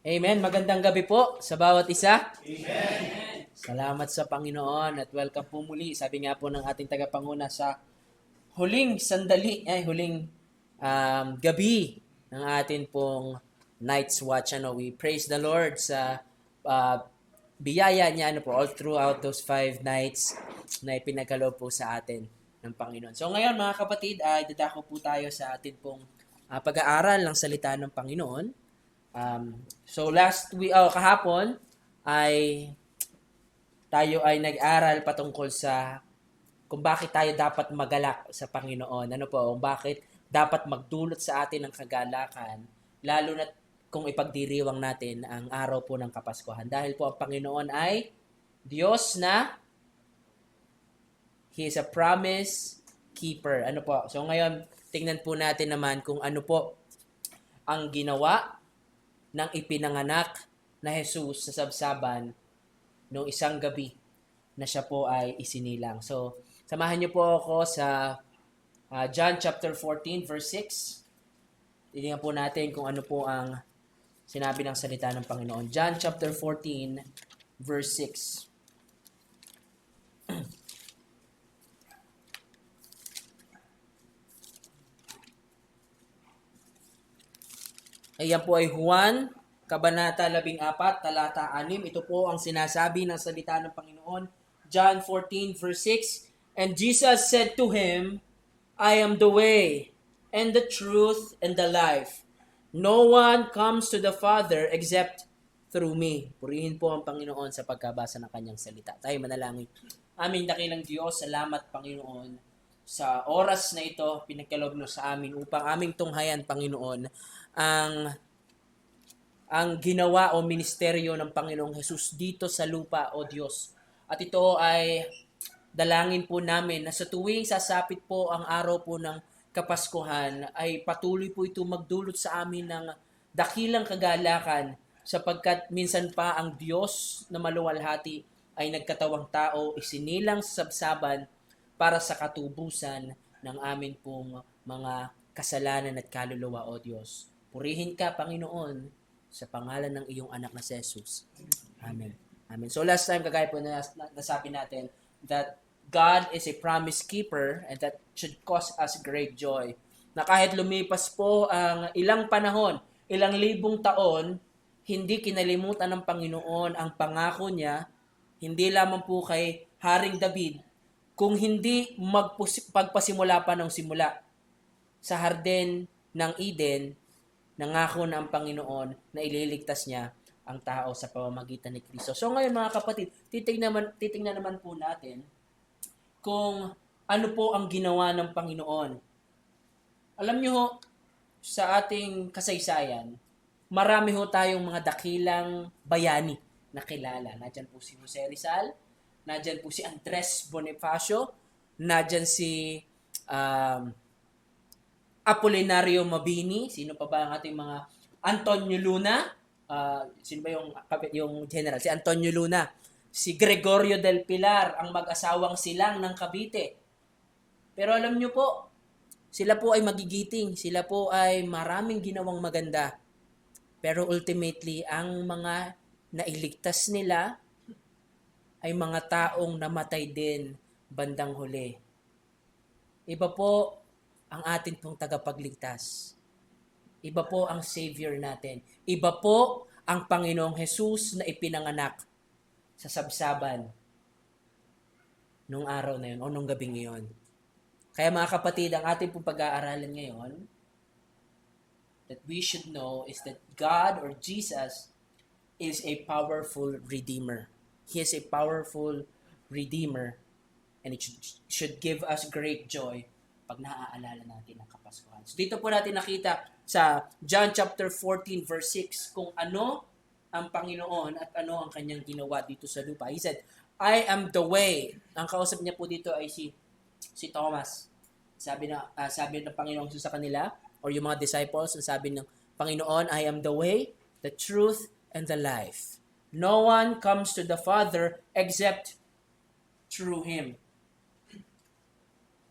Amen. Magandang gabi po sa bawat isa. Amen. Salamat sa Panginoon at welcome po muli. Sabi nga po ng ating tagapanguna sa huling gabi ng atin pong night's watch. We praise the Lord sa uh, biyaya niya all throughout those 5 nights na ipinagkaloob po sa atin ng Panginoon. So ngayon mga kapatid, dadako po tayo sa atin pong pag-aaral ng salita ng Panginoon. So kahapon ay tayo ay nag-aral patungkol sa kung bakit tayo dapat magalak sa Panginoon. Kung bakit dapat magdulot sa atin ng kagalakan, lalo na kung ipagdiriwang natin ang araw po ng Kapaskuhan. Dahil po ang Panginoon ay Diyos na He is a promise keeper. So ngayon, tingnan po natin naman kung ano po ang ginawa ng ipinanganak na Jesus sa sabsaban noong isang gabi na siya po ay isinilang. So, samahan niyo po ako sa John chapter 14 verse 6. Tingnan po natin kung ano po ang sinabi ng salita ng Panginoon. John chapter 14 verse 6. Ayan po ay Juan, Kabanata 14, talata 6. Ito po ang sinasabi ng salita ng Panginoon. John 14 verse 6. And Jesus said to him, I am the way, and the truth, and the life. No one comes to the Father except through me. Purihin po ang Panginoon sa pagkabasa ng kanyang salita. Tayo manalangin. Aming dakilang Diyos, salamat Panginoon sa oras na ito, pinagkaloob mo sa amin upang aming tunghayan, Panginoon, ang ginawa o ministeryo ng Panginoong Jesus dito sa lupa, O Diyos. At ito ay dalangin po namin na sa tuwing sasapit po ang araw po ng Kapaskuhan ay patuloy po ito magdulot sa amin ng dakilang kagalakan sapagkat minsan pa ang Diyos na maluwalhati ay nagkatawang tao, isinilang sa sabsaban para sa katubusan ng amin pong mga kasalanan at kaluluwa, O Diyos. Purihin ka, Panginoon, sa pangalan ng iyong anak na si Jesus. Amen. Amen. So last time, kagaya po na nasabi natin, that God is a promise keeper and that should cause us great joy. Na kahit lumipas po ang ilang panahon, ilang libong taon, hindi kinalimutan ng Panginoon ang pangako niya, hindi lamang po kay Haring David, kung hindi pagpasimula pa ng simula sa Harden ng Eden, nangako na ang Panginoon na ililigtas niya ang tao sa pamamagitan ni Kristo. So ngayon mga kapatid, titingnan naman po natin kung ano po ang ginawa ng Panginoon. Alam niyo ho, sa ating kasaysayan, marami ho tayong mga dakilang bayani na kilala. Nandyan po si Jose Rizal, nandyan po si Andres Bonifacio, nandyan si Apolinario Mabini, sino pa ba ang ating mga Antonio Luna, sino ba yung general? Si Antonio Luna, si Gregorio del Pilar, ang mag-asawang silang ng Cavite. Pero alam nyo po, sila po ay magigiting, sila po ay maraming ginawang maganda. Pero ultimately, ang mga nailigtas nila ay mga taong namatay din bandang huli. Iba po ang atin pong tagapagligtas. Iba po ang Savior natin. Iba po ang Panginoong Jesus na ipinanganak sa sabsaban nung araw na yun o nung gabing iyon. Kaya mga kapatid, ang ating pong pag-aaralan ngayon that we should know is that God or Jesus is a powerful Redeemer. He is a powerful Redeemer and it should give us great joy pag naaalala natin ang Kapaskuhan. So dito po natin nakita sa John chapter 14 verse 6 kung ano ang Panginoon at ano ang kanyang ginawa dito sa lupa. He said, I am the way. Ang kausap niya po dito ay si Thomas. Sabi ng Panginoon sa kanila or yung mga disciples, sabi ng Panginoon, I am the way, the truth, and the life. No one comes to the Father except through Him.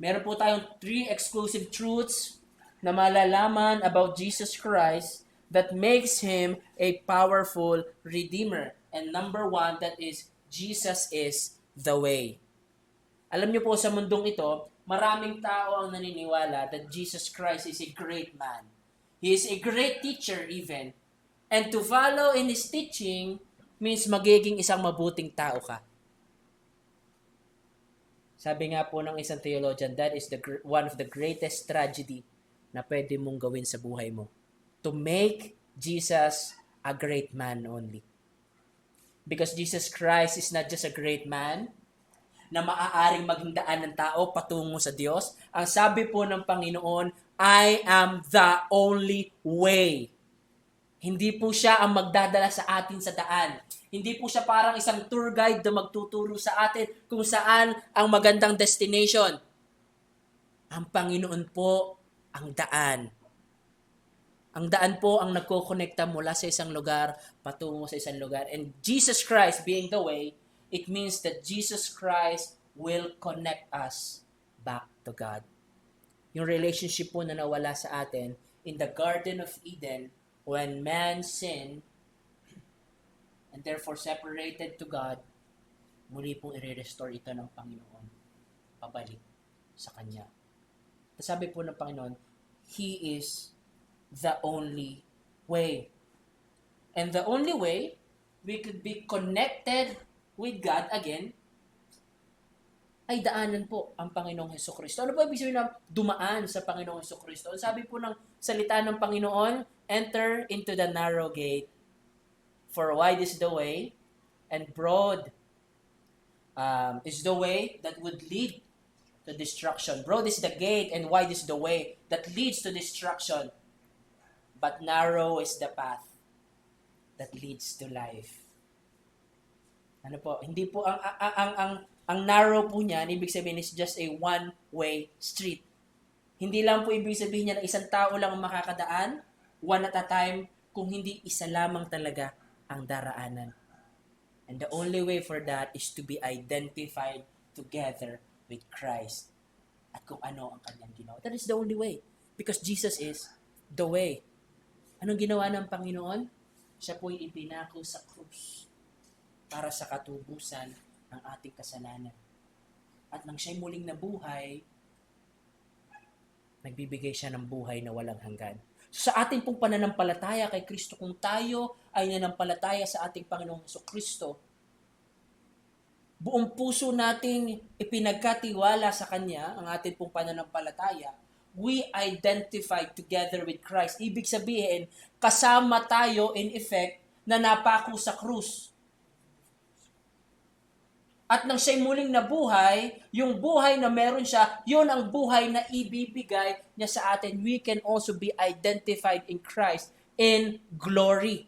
Meron po tayong 3 exclusive truths na malalaman about Jesus Christ that makes Him a powerful Redeemer. And number one, that is, Jesus is the way. Alam niyo po sa mundong ito, maraming tao ang naniniwala that Jesus Christ is a great man. He is a great teacher even. And to follow in His teaching means magiging isang mabuting tao ka. Sabi nga po ng isang theologian, that is one of the greatest tragedy na pwede mong gawin sa buhay mo. To make Jesus a great man only. Because Jesus Christ is not just a great man na maaaring maging daan ng tao patungo sa Diyos. Ang sabi po ng Panginoon, I am the only way. Hindi po siya ang magdadala sa atin sa daan. Hindi po siya parang isang tour guide na magtuturo sa atin kung saan ang magandang destination. Ang Panginoon po ang daan. Ang daan po ang nagkokonekta mula sa isang lugar patungo sa isang lugar. And Jesus Christ being the way, it means that Jesus Christ will connect us back to God. Yung relationship po na nawala sa atin in the Garden of Eden when man sinned and therefore separated to God, muli pong i-restore ito ng Panginoon pabalik sa Kanya. Sabi po ng Panginoon, He is the only way. And the only way we could be connected with God again ay daanan po ang Panginoong Hesukristo. Ano po ibig sabihin na dumaan sa Panginoong Hesukristo? Sabi po ng salita ng Panginoon, enter into the narrow gate, for wide is the way, and broad is the way that would lead to destruction. Broad is the gate, and wide is the way that leads to destruction. But narrow is the path that leads to life. Ano po? Hindi po ang narrow po niyan, ibig sabihin is just a one-way street. Hindi lang po ibig sabihin niya na isang tao lang ang makakadaan, one at a time, kung hindi isa lamang talaga ang daraanan. And the only way for that is to be identified together with Christ at kung ano ang kanyang ginawa. That is the only way. Because Jesus is the way. Anong ginawa ng Panginoon? Siya po'y ipinako sa krus para sa katubusan ng ating kasalanan. At nang siya'y muling nabuhay, nagbibigay siya ng buhay na walang hanggan. So, sa ating pong pananampalataya kay Kristo, kung tayo ay nanampalataya sa ating Panginoong Kristo, buong puso nating ipinagkatiwala sa Kanya ang ating pong pananampalataya, we identify together with Christ. Ibig sabihin, kasama tayo in effect na napako sa krus. At nang siya'y muling nabuhay, yung buhay na meron siya, yun ang buhay na ibibigay niya sa atin. We can also be identified in Christ in glory.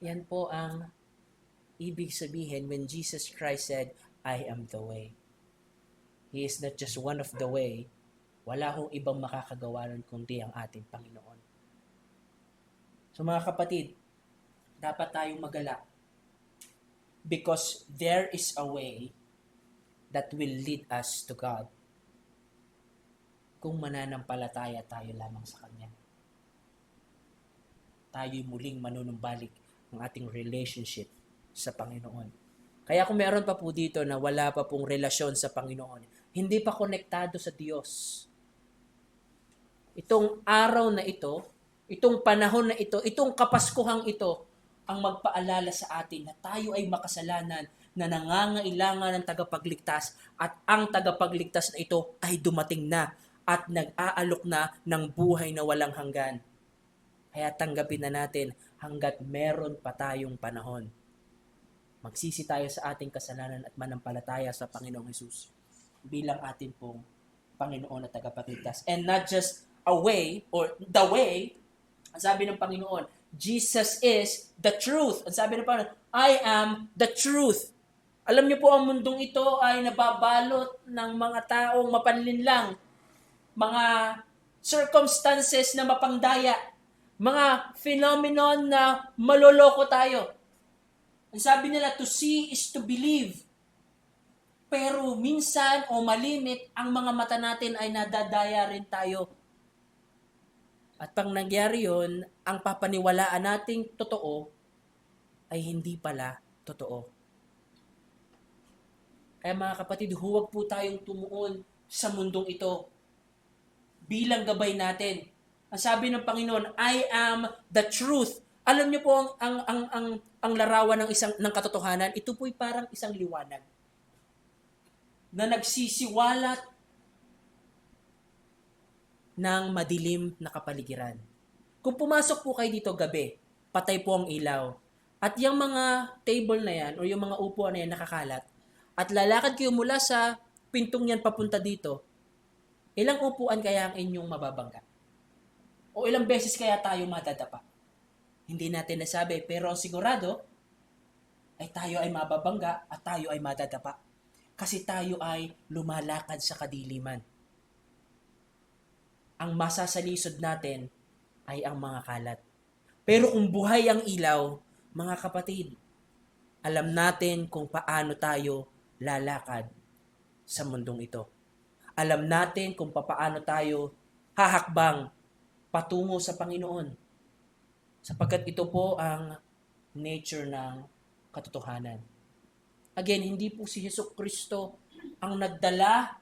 Yan po ang ibig sabihin when Jesus Christ said, I am the way. He is not just one of the way. Wala hong ibang makakagawa nun kundi ang ating Panginoon. So mga kapatid, dapat tayong magalak. Because there is a way that will lead us to God. Kung mananampalataya tayo lamang sa Kanya. Tayo'y muling manunumbalik ng ating relationship sa Panginoon. Kaya kung meron pa po dito na wala pa pong relasyon sa Panginoon, hindi pa konektado sa Diyos, itong araw na ito, itong panahon na ito, itong kapaskuhang ito, ang magpaalala sa atin na tayo ay makasalanan na nangangailangan ng tagapagligtas at ang tagapagligtas na ito ay dumating na at nag-aalok na ng buhay na walang hanggan. Kaya tanggapin na natin hanggat meron pa tayong panahon. Magsisi tayo sa ating kasalanan at manampalataya sa Panginoong Hesus bilang ating pong Panginoon at tagapagligtas. And not just a way or the way, ang sabi ng Panginoon, Jesus is the truth. Ang sabi ng Panginoon, I am the truth. Alam niyo po, ang mundong ito ay nababalot ng mga taong mapanlinlang, mga circumstances na mapangdaya, mga phenomenon na maloloko tayo. Ang sabi nila, to see is to believe. Pero minsan o malimit, ang mga mata natin ay nadadaya rin tayo. At pang nangyari yun, ang papaniwalaan nating totoo ay hindi pala totoo. Kaya mga kapatid, huwag po tayong tumuon sa mundong ito bilang gabay natin. Ang sabi ng Panginoon, I am the truth. Alam niyo po ang larawan ng katotohanan, ito po'y parang isang liwanag na nagsisiwalat ng madilim na kapaligiran. Kung pumasok po kayo dito gabi, patay po ang ilaw. At yung mga table na yan, o yung mga upuan na yan nakakalat, at lalakad kayo mula sa pintong yan papunta dito, ilang upuan kaya ang inyong mababangga? O ilang beses kaya tayo madadapa? Hindi natin nasabi, pero ang sigurado ay tayo ay mababangga at tayo ay madadapa. Kasi tayo ay lumalakad sa kadiliman. Ang masasalisod natin ay ang mga kalat. Pero kung buhay ang ilaw, mga kapatid, alam natin kung paano tayo lalakad sa mundong ito. Alam natin kung paano tayo hahakbang patungo sa Panginoon. Sapagkat ito po ang nature ng katotohanan. Again, hindi po si Jesucristo ang nagdala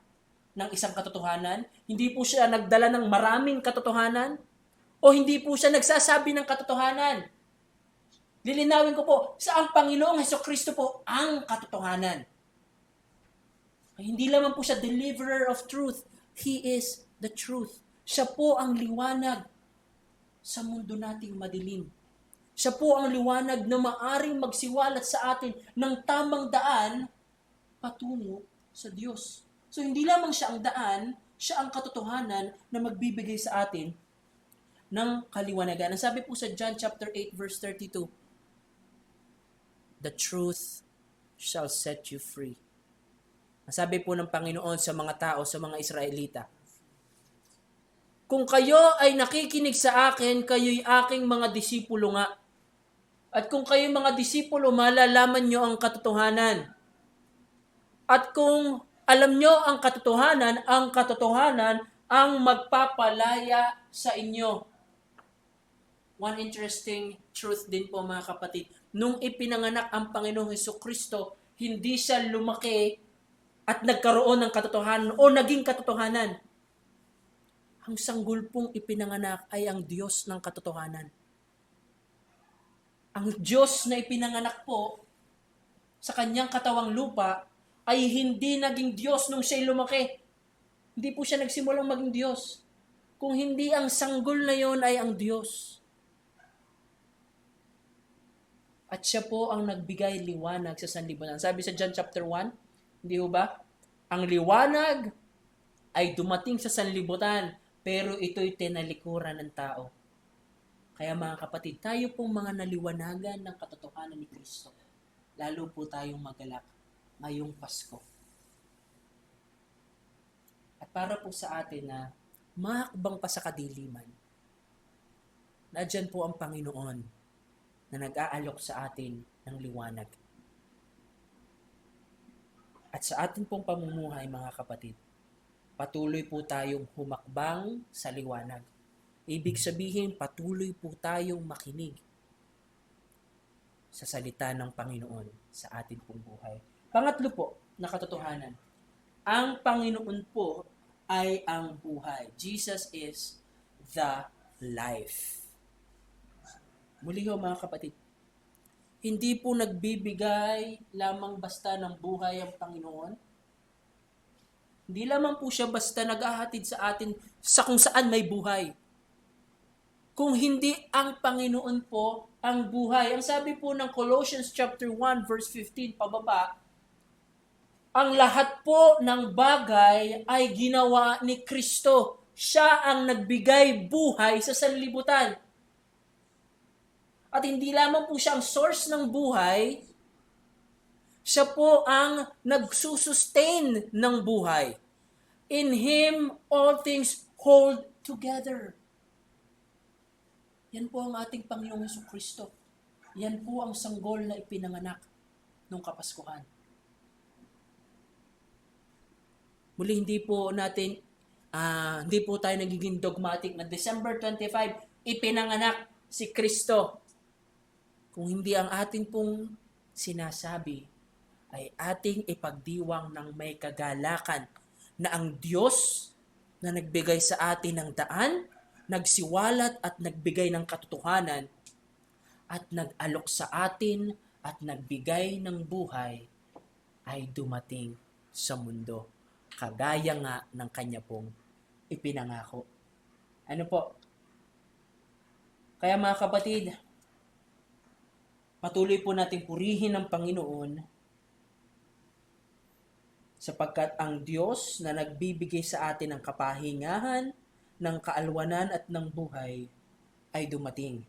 ng isang katotohanan. Hindi po siya nagdala ng maraming katotohanan. O hindi po siya nagsasabi ng katotohanan. Lilinawin ko po, sa ang Panginoong Jesucristo po ang katotohanan. Hindi lamang po siya deliverer of truth. He is the truth. Siya po ang liwanag sa mundo nating madilim. Siya po ang liwanag na maaring magsiwalat sa atin ng tamang daan patungo sa Diyos. So hindi lamang siya ang daan, siya ang katotohanan na magbibigay sa atin ng kaliwanagan. Ang sabi po sa John chapter 8 verse 32, the truth shall set you free. Ang sabi po ng Panginoon sa mga tao, sa mga Israelita, kung kayo ay nakikinig sa akin, kayo'y aking mga disipulo nga. At kung kayo mga disipulo, malalaman nyo ang katotohanan. At kung alam nyo ang katotohanan ang magpapalaya sa inyo. One interesting truth din po mga kapatid. Nung ipinanganak ang Panginoong Jesucristo, hindi siya lumaki at nagkaroon ng katotohanan o naging katotohanan. Ang sanggol pong ipinanganak ay ang Diyos ng katotohanan. Ang Diyos na ipinanganak po sa kanyang katawang lupa ay hindi naging Diyos nung siya'y lumaki. Hindi po siya nagsimulang maging Diyos. Kung hindi ang sanggol na yon ay ang Diyos. At siya po ang nagbigay liwanag sa sanlibutan. Sabi sa John chapter 1, hindi ba? Ang liwanag ay dumating sa sanlibutan, pero ito'y tinalikuran ng tao. Kaya mga kapatid, tayo pong mga naliwanagan ng katotohanan ni Kristo. Lalo po tayong magalak ngayong Pasko. At para po sa atin na mahakbang pa sa kadiliman, nadyan po ang Panginoon na nag-aalok sa atin ng liwanag. At sa atin pong pamumuhay, mga kapatid, patuloy po tayong humakbang sa liwanag. Ibig sabihin, patuloy po tayong makinig sa salita ng Panginoon sa atin pong buhay. Pangatlo po, na katotohanan, ang Panginoon po ay ang buhay. Jesus is the life. Muli ho mga kapatid, hindi po nagbibigay lamang basta ng buhay ang Panginoon. Hindi lamang po siya basta naghahatid sa atin sa kung saan may buhay. Kung hindi ang Panginoon po ang buhay. Ang sabi po ng Colossians chapter 1 verse 15 pababa, ang lahat po ng bagay ay ginawa ni Kristo. Siya ang nagbigay buhay sa sanlibutan. At hindi lamang po siya ang source ng buhay, siya po ang nagsusustain ng buhay. In Him, all things hold together. Yan po ang ating Panginoong Jesucristo. Yan po ang sanggol na ipinanganak nung Kapaskuhan. Muli, hindi po natin Hindi po tayo nagiging dogmatic na December 25, ipinanganak si Kristo. Kung hindi ang atin pong sinasabi ay ating ipagdiwang ng may kagalakan na ang Diyos na nagbigay sa atin ng daan, nagsiwalat at nagbigay ng katotohanan at nag-alok sa atin at nagbigay ng buhay ay dumating sa mundo. Kagaya nga ng kanya pong ipinangako. Ano po? Kaya mga kapatid, patuloy po nating purihin ang Panginoon sapagkat ang Diyos na nagbibigay sa atin ng kapahingahan, ng kaalwanan at ng buhay ay dumating.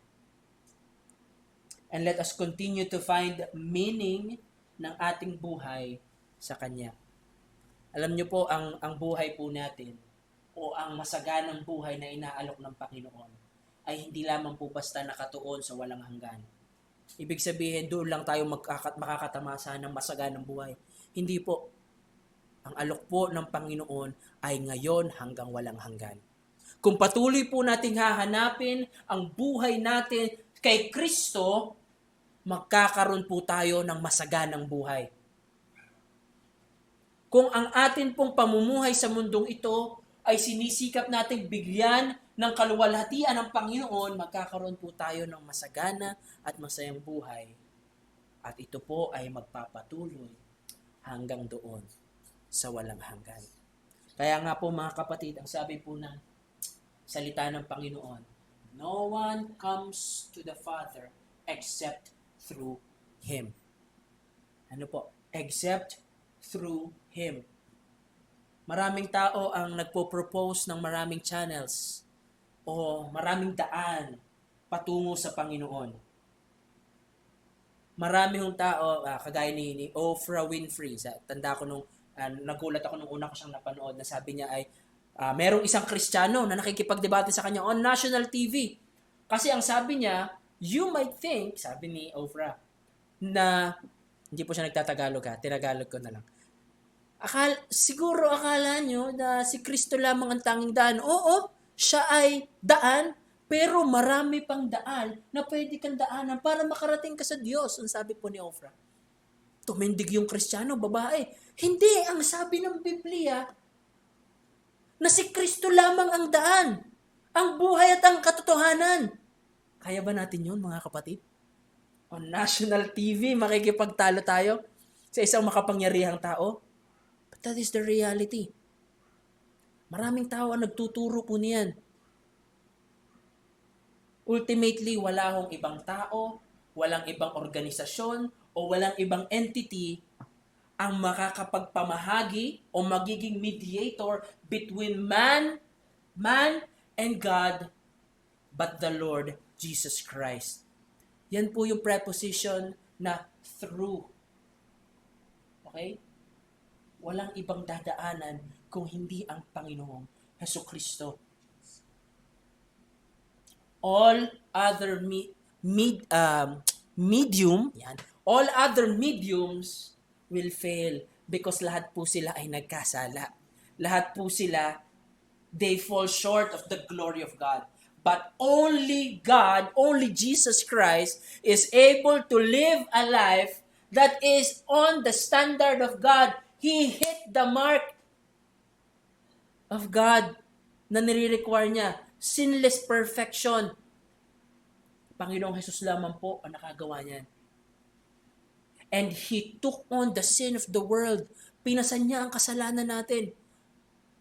And let us continue to find meaning ng ating buhay sa Kanya. Alam niyo po, ang buhay po natin o ang masaganang buhay na inaalok ng Panginoon ay hindi lamang po basta nakatuon sa walang hanggan. Ibig sabihin, doon lang tayo makakatamasa ng masaganang buhay. Hindi po. Ang alok po ng Panginoon ay ngayon hanggang walang hanggan. Kung patuloy po nating hahanapin ang buhay natin kay Kristo, magkakaroon po tayo ng masaganang buhay. Kung ang atin pong pamumuhay sa mundong ito ay sinisikap nating bigyan ng kaluwalhatian ng Panginoon, magkakaroon po tayo ng masagana at masayang buhay. At ito po ay magpapatuloy hanggang doon sa walang hanggan. Kaya nga po mga kapatid, ang sabi po ng salita ng Panginoon, no one comes to the Father except through Him. Ano po? Except through Him. Maraming tao ang nagpo-propose ng maraming channels o maraming daan patungo sa Panginoon. Marami hong tao, kagaya ni Oprah Winfrey, tanda ko nung nagulat ako nung una ko siyang napanood na sabi niya ay merong isang Kristiyano na nakikipagdebate sa kanya on national TV. Kasi ang sabi niya, you might think, sabi ni Oprah, na hindi po siya nagtatagalog tinagalog ko na lang. Siguro akala nyo na si Kristo lamang ang tanging daan. Oo, siya ay daan, pero marami pang daan na pwede kang daanan para makarating ka sa Diyos. Ang sabi po ni Oprah. Tumindig yung Kristiyano, babae. Hindi, ang sabi ng Biblia, na si Kristo lamang ang daan, ang buhay at ang katotohanan. Kaya ba natin yun, mga kapatid? On national TV, makikipagtalo tayo sa isang makapangyarihang tao? But that is the reality. Maraming tao ang nagtuturo po niyan. Ultimately, wala hong ibang tao, walang ibang organisasyon, o walang ibang entity ang makakapagpamahagi o magiging mediator between man and God, but the Lord Jesus Christ. Yan po yung preposition na through. Okay? Walang ibang dadaanan kung hindi ang Panginoong Hesukristo. All other all other mediums will fail because lahat po sila ay nagkasala. Lahat po sila, they fall short of the glory of God. But only God, only Jesus Christ is able to live a life that is on the standard of God. He hit the mark of God na nire-require niya. Sinless perfection. Panginoong Jesus lamang po ang nakagawa niyan. And He took on the sin of the world. Pinasan niya ang kasalanan natin.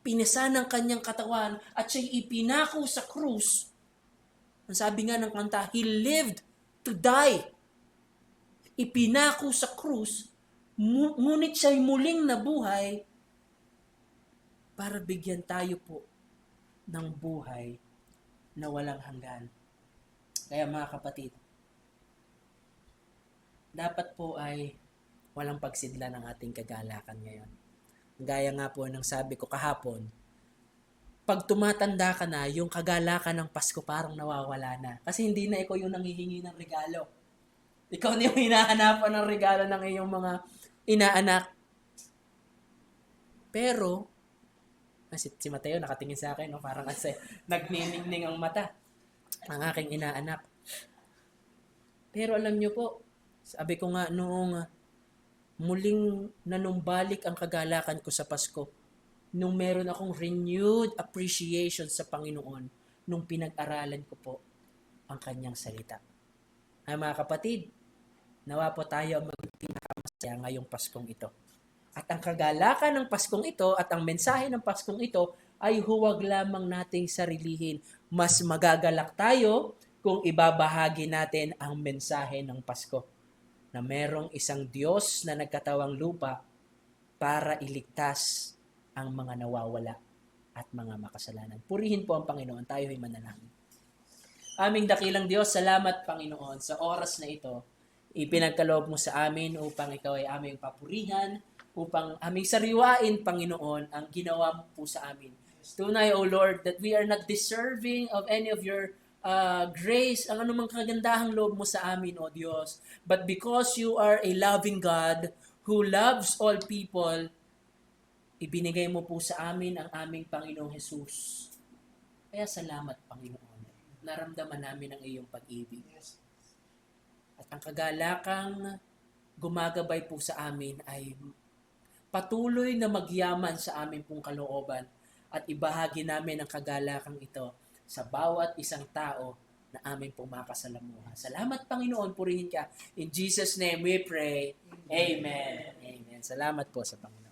Pinasan ang kanyang katawan at siya'y ipinako sa krus. Ang sabi nga ng kanta, He lived to die. Ipinako sa krus, ngunit siya'y muling nabuhay para bigyan tayo po ng buhay na walang hanggan. Kaya mga kapatid, dapat po ay walang pagsidla ng ating kagalakan ngayon. Gaya nga po ng sabi ko kahapon, pag tumatanda ka na, yung kagalakan ng Pasko parang nawawala na. Kasi hindi na ikaw yung nanghihingi ng regalo. Ikaw na yung hinahanapan ng regalo ng iyong mga inaanak. Pero, Si Mateo nakatingin sa akin, no? Parang kasi nagniningning ang mata. Ang aking inaanak. Pero alam nyo po, sabi ko nga noong muling nanumbalik ang kagalakan ko sa Pasko, nung meron akong renewed appreciation sa Panginoon, nung pinag-aralan ko po ang kanyang salita. Ay mga kapatid, nawa po tayo maging pinakamasaya ngayong Paskong ito. At ang kagalakan ng Paskong ito at ang mensahe ng Paskong ito ay huwag lamang nating sarilihin. Mas magagalak tayo kung ibabahagi natin ang mensahe ng Pasko na merong isang Diyos na nagkatawang lupa para iligtas ang mga nawawala at mga makasalanan. Purihin po ang Panginoon. Tayo ay manalangin. Aming dakilang Diyos, salamat Panginoon sa oras na ito. Ipinagkaloob mo sa amin upang ikaw ay aming papurihan, upang aming sariwain, Panginoon, ang ginawa mo po sa amin. Tunay, O Lord, that we are not deserving of any of your grace, ang anumang kagandahang loob mo sa amin, O Diyos. But because you are a loving God who loves all people, ibinigay mo po sa amin ang aming Panginoong Jesus. Kaya salamat, Panginoon. Naramdaman namin ang iyong pag-ibig. At ang kagalakang gumagabay po sa amin ay patuloy na magyaman sa amin pong kalooban at ibahagi namin ang kagalakang ito sa bawat isang tao na aming pong makasalamuha. Salamat, Panginoon. Purihin ka. In Jesus' name we pray. Amen. Amen. Salamat po sa Panginoon.